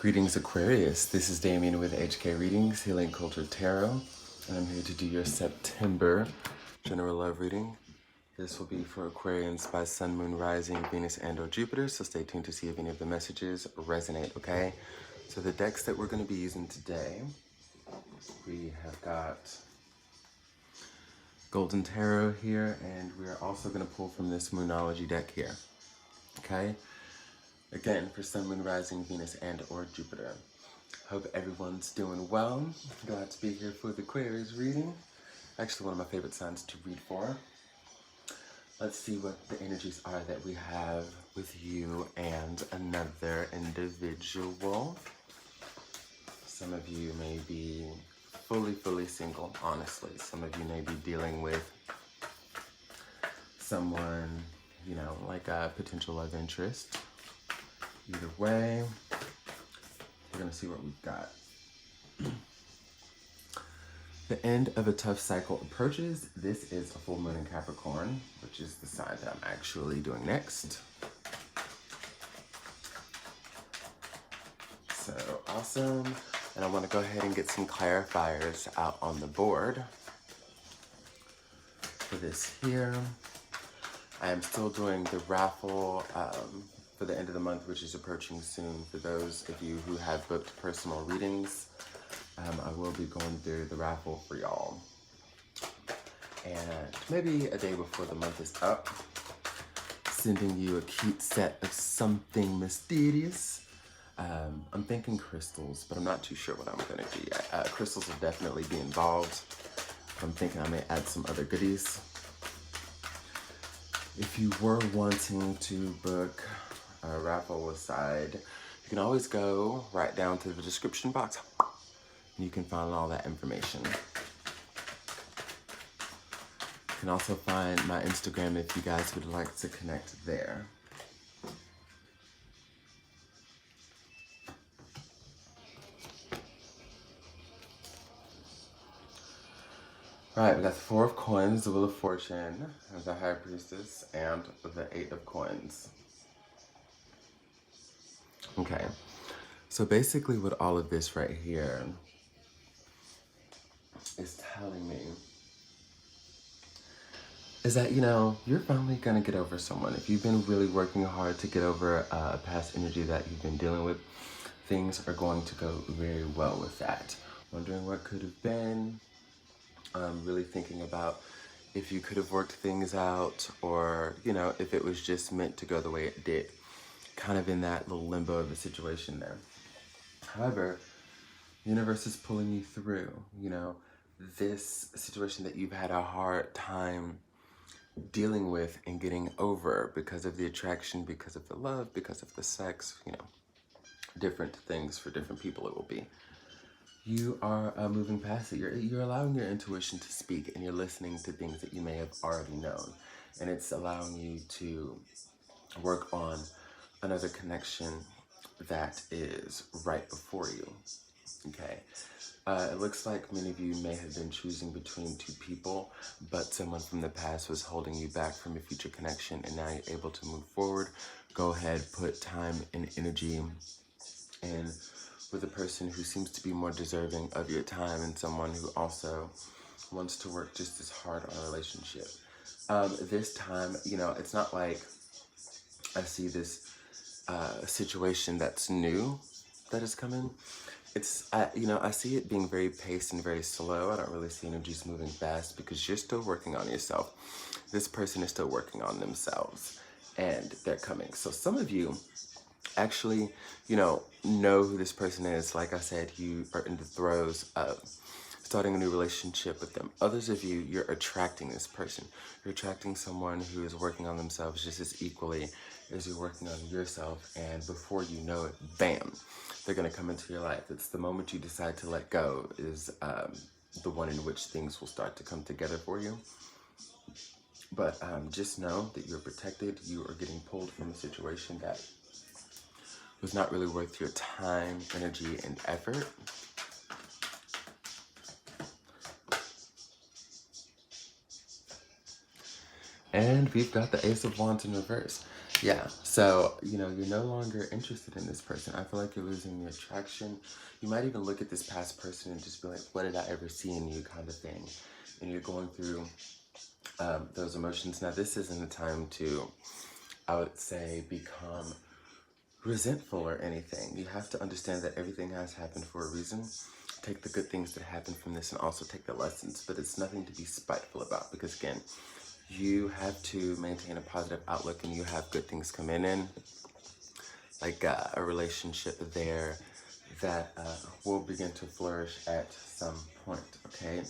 Greetings, Aquarius. This is Damien with HK Readings, Healing Culture Tarot, and I'm here to do your September general love reading. This will be for Aquarians by Sun, Moon, Rising, Venus, and/or Jupiter, so stay tuned to see if any of the messages resonate, okay? So the decks that we're going to be using today, we have got Golden Tarot here, and we are also going to pull from this Moonology deck here, okay? Again, for Sun, Moon, Rising, Venus, and/or Jupiter. Hope everyone's doing well. Glad to be here for the Aquarius reading. Actually, one of my favorite signs to read for. Let's see what the energies are that we have with you and another individual. Some of you may be fully single, honestly. Some of you may be dealing with someone, you know, like a potential love interest. Either way, we're going to see what we've got. The end of a tough cycle approaches. This is a full moon in Capricorn, which is the sign that I'm actually doing next. So awesome. And I want to go ahead and get some clarifiers out on the board for this here. I am still doing the raffle for the end of the month, which is approaching soon. For those of you who have booked personal readings, I will be going through the raffle for y'all. And maybe a day before the month is up, sending you a cute set of something mysterious. I'm thinking crystals, but I'm not too sure what I'm gonna do yet. Crystals will definitely be involved. I'm thinking I may add some other goodies. If you were wanting to book a raffle aside, you can always go right down to the description box and you can find all that information. You can also find my Instagram if you guys would like to connect there. All right, we got the Four of Coins, the Wheel of Fortune, the High Priestess, and the Eight of Coins. Okay, so basically what all of this right here is telling me is that, you know, you're finally gonna get over someone. If you've been really working hard to get over a past energy that you've been dealing with, things are going to go very well with that. Wondering what could have been, really thinking about if you could have worked things out, or, you know, if it was just meant to go the way it did. Kind of in that little limbo of a situation there. However, the universe is pulling you through, you know, this situation that you've had a hard time dealing with and getting over because of the attraction, because of the love, because of the sex, you know, different things for different people it will be. You are moving past it. You're allowing your intuition to speak, and you're listening to things that you may have already known. And it's allowing you to work on another connection that is right before you, okay? It looks like many of you may have been choosing between two people, but someone from the past was holding you back from a future connection, and now you're able to move forward. Go ahead, put time and energy in with a person who seems to be more deserving of your time, and someone who also wants to work just as hard on a relationship. This time, you know, it's not like I see this situation that's new that is coming. It's, you know, I see it being very paced and very slow. I don't really see energies moving fast because you're still working on yourself. This person is still working on themselves, and they're coming. So some of you actually, you know who this person is. Like I said, you are in the throes of starting a new relationship with them. Others of you, you're attracting this person. You're attracting someone who is working on themselves just as equally as you're working on yourself, and before you know it, bam, they're gonna come into your life. It's the moment you decide to let go is the one in which things will start to come together for you. But just know that you're protected. You are getting pulled from a situation that was not really worth your time, energy, and effort. And we've got the Ace of Wands in reverse. Yeah, so, you're no longer interested in this person. I feel like you're losing the attraction. You might even look at this past person and just be like, what did I ever see in you, kind of thing. And you're going through those emotions. Now, this isn't a time to, I would say, become resentful or anything. You have to understand that everything has happened for a reason. Take the good things that happen from this and also take the lessons, but it's nothing to be spiteful about, because again, you have to maintain a positive outlook and you have good things coming in, like a relationship there that will begin to flourish at some point, okay?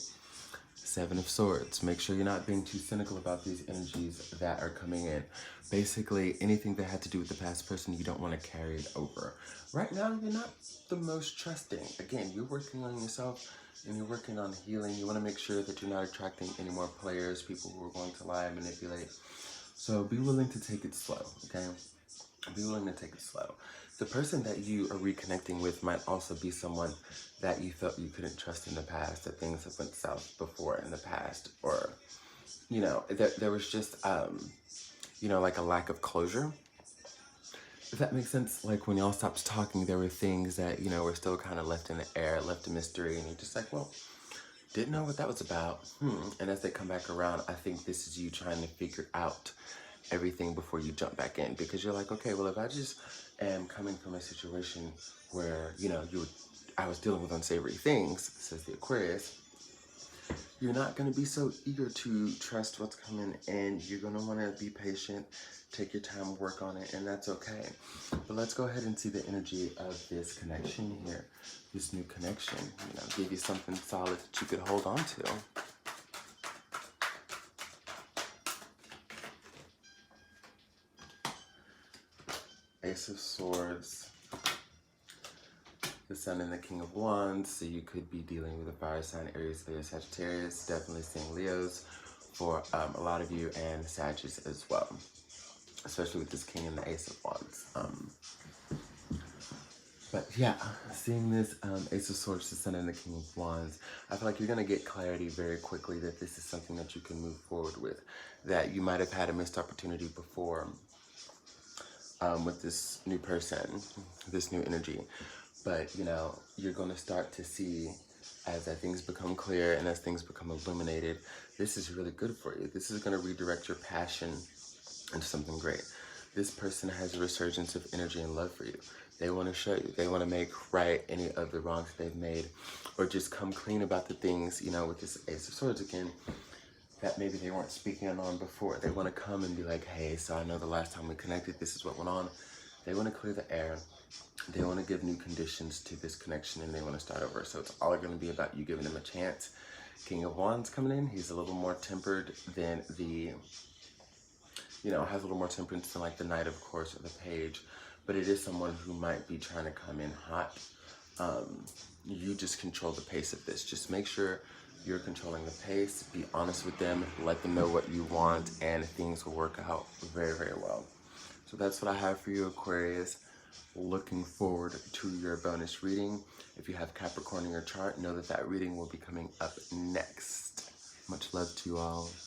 Seven of Swords. Make sure you're not being too cynical about these energies that are coming in. Basically, anything that had to do with the past person, you don't want to carry it over. Right now, you're not the most trusting. Again, you're working on yourself and you're working on healing. You want to make sure that you're not attracting any more players, people who are going to lie and manipulate. So be willing to take it slow, okay? Be willing to take it slow. The person that you are reconnecting with might also be someone that you felt you couldn't trust in the past, that things have went south before in the past, or, there was just, like a lack of closure. If that makes sense, like when y'all stopped talking, there were things that, were still kind of left in the air, left a mystery, and you're just like, well, didn't know what that was about. And as they come back around, I think this is you trying to figure out everything before you jump back in, because you're like, okay, well, if I just am coming from a situation where, I was dealing with unsavory things, says the Aquarius, you're not going to be so eager to trust what's coming in. You're going to want to be patient, take your time, work on it, and that's okay. But let's go ahead and see the energy of this connection here, this new connection, give you something solid that you could hold on to. Ace of Swords, the Sun and the King of Wands, so you could be dealing with a fire sign, Aries, Leo, Sagittarius, definitely seeing Leos for a lot of you, and Sagittarius as well, especially with this King and the Ace of Wands. But yeah, seeing this Ace of Swords, the Sun and the King of Wands, I feel like you're going to get clarity very quickly that this is something that you can move forward with, that you might have had a missed opportunity before with this new person, this new energy. But, you're going to start to see as that things become clear and as things become illuminated, this is really good for you. This is going to redirect your passion into something great. This person has a resurgence of energy and love for you. They want to show you. They want to make right any of the wrongs they've made, or just come clean about the things, with this Ace of Swords again, that maybe they weren't speaking on before. They want to come and be like, hey, so I know the last time we connected, this is what went on. They want to clear the air. They want to give new conditions to this connection, and they want to start over. So it's all going to be about you giving them a chance. King of Wands coming in. He's a little more tempered than the, has a little more temperance than like the Knight, of course, or the Page. But it is someone who might be trying to come in hot. You just control the pace of this. Just make sure you're controlling the pace. Be honest with them. Let them know what you want, and things will work out very, very well. So that's what I have for you, Aquarius. Looking forward to your bonus reading. If you have Capricorn in your chart, know that that reading will be coming up next. Much love to you all.